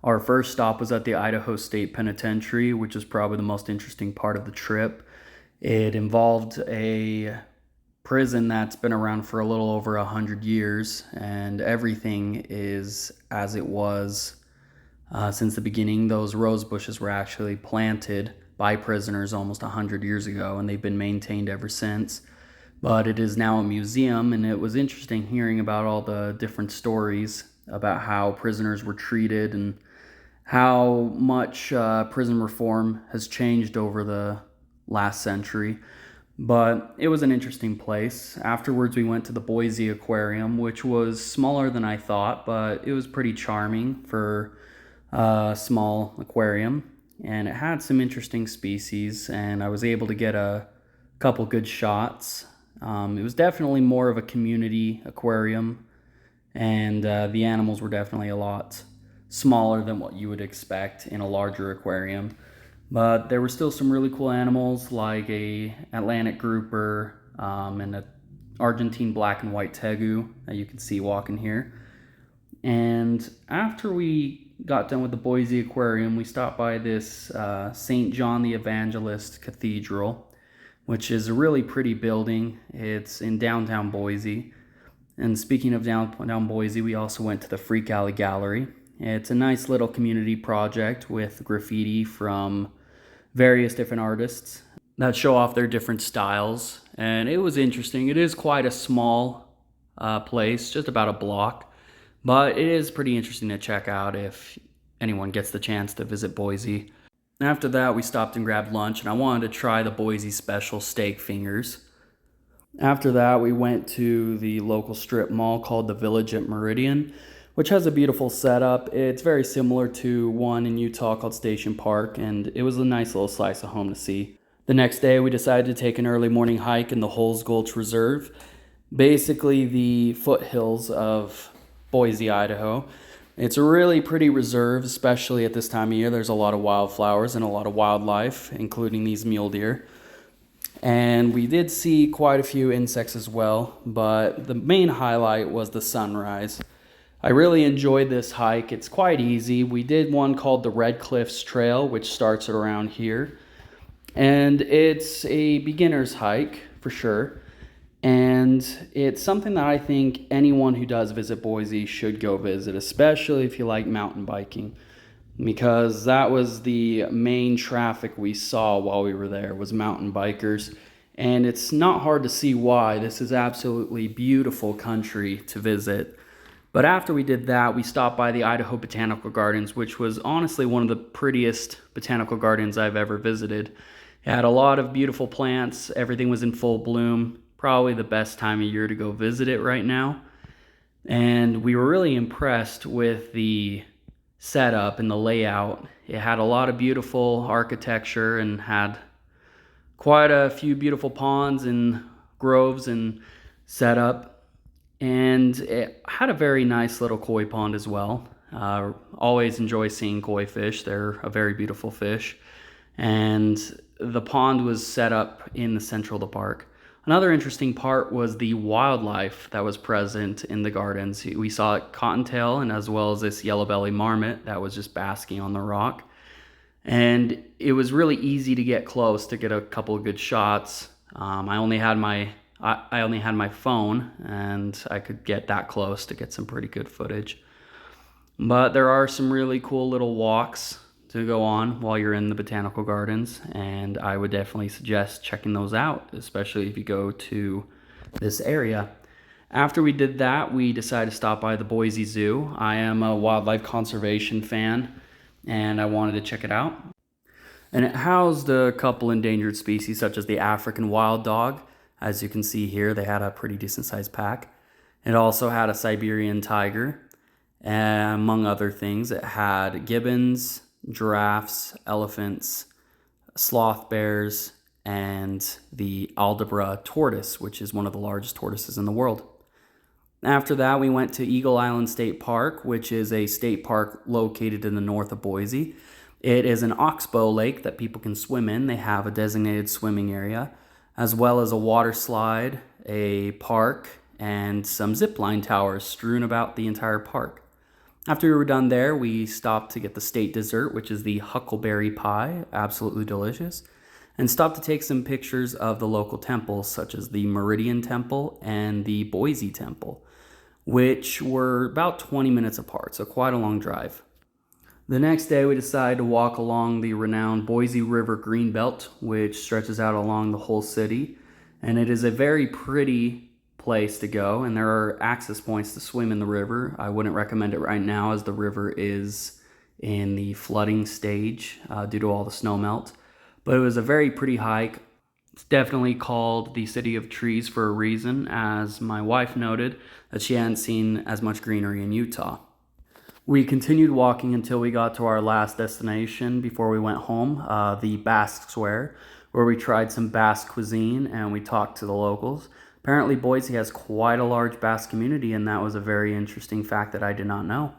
Our first stop was at the Idaho State Penitentiary, which is probably the most interesting part of the trip. It involved a prison that's been around for a little over 100 years, and everything is as it was since the beginning. Those rose bushes were actually planted by prisoners almost 100 years ago, and they've been maintained ever since. But it is now a museum, and it was interesting hearing about all the different stories about how prisoners were treated and how much prison reform has changed over the last century. But it was an interesting place. Afterwards, we went to the Boise Aquarium, which was smaller than I thought, but it was pretty charming for a small aquarium. And it had some interesting species, and I was able to get a couple good shots. It was definitely more of a community aquarium, and the animals were definitely a lot smaller than what you would expect in a larger aquarium. But there were still some really cool animals like a Atlantic grouper and an Argentine black and white tegu that you can see walking here. And after we got done with the Boise Aquarium, we stopped by this St. John the Evangelist Cathedral, which is a really pretty building. It's in downtown Boise. And speaking of downtown Boise, we also went to the Freak Alley Gallery. It's a nice little community project with graffiti from various different artists that show off their different styles. And it was interesting. It is quite a small place, just about a block. But it is pretty interesting to check out if anyone gets the chance to visit Boise. After that, we stopped and grabbed lunch, and I wanted to try the Boise Special steak fingers. After that, we went to the local strip mall called the Village at Meridian, which has a beautiful setup. It's very similar to one in Utah called Station Park, and it was a nice little slice of home to see. The next day, we decided to take an early morning hike in the Holes Gulch Reserve, basically the foothills of Boise, Idaho. It's a really pretty reserve, especially at this time of year. There's a lot of wildflowers and a lot of wildlife, including these mule deer. And we did see quite a few insects as well, but the main highlight was the sunrise. I really enjoyed this hike. It's quite easy. We did one called the Red Cliffs Trail, which starts around here. And it's a beginner's hike for sure. And it's something that I think anyone who does visit Boise should go visit, especially if you like mountain biking, because that was the main traffic we saw while we were there was mountain bikers. And it's not hard to see why. This is absolutely beautiful country to visit. But after we did that, we stopped by the Idaho Botanical Gardens, which was honestly one of the prettiest botanical gardens I've ever visited. It had a lot of beautiful plants. Everything was in full bloom. Probably the best time of year to go visit it right now. And we were really impressed with the setup and the layout. It had a lot of beautiful architecture and had quite a few beautiful ponds and groves and setup. And it had a very nice little koi pond as well. Always enjoy seeing koi fish. They're a very beautiful fish. And the pond was set up in the central of the park. Another interesting part was the wildlife that was present in the gardens. We saw cottontail and as well as this yellow-bellied marmot that was just basking on the rock. And it was really easy to get close to get a couple of good shots. I only had my phone, and I could get that close to get some pretty good footage. But there are some really cool little walks to go on while you're in the botanical gardens, and I would definitely suggest checking those out, especially if you go to this area. After we did that, we decided to stop by the Boise Zoo. I am a wildlife conservation fan, and I wanted to check it out. And it housed a couple endangered species such as the African wild dog. As you can see here, they had a pretty decent sized pack. It also had a Siberian tiger, and among other things. It had gibbons, giraffes, elephants, sloth bears, and the Aldabra tortoise, which is one of the largest tortoises in the world. After that, we went to Eagle Island State Park, which is a state park located in the north of Boise. It is an oxbow lake that people can swim in. They have a designated swimming area, as well as a water slide, a park, and some zip line towers strewn about the entire park. After we were done there, we stopped to get the state dessert, which is the huckleberry pie, absolutely delicious, and stopped to take some pictures of the local temples, such as the Meridian Temple and the Boise Temple, which were about 20 minutes apart, so quite a long drive. The next day, we decided to walk along the renowned Boise River Greenbelt, which stretches out along the whole city, and it is a very pretty place to go, and there are access points to swim in the river. I wouldn't recommend it right now as the river is in the flooding stage due to all the snow melt, but it was a very pretty hike. It's definitely called the City of Trees for a reason, as my wife noted that she hadn't seen as much greenery in Utah. We continued walking until we got to our last destination before we went home, the Basque Square, where we tried some Basque cuisine and we talked to the locals. Apparently, Boise has quite a large Basque community, and that was a very interesting fact that I did not know.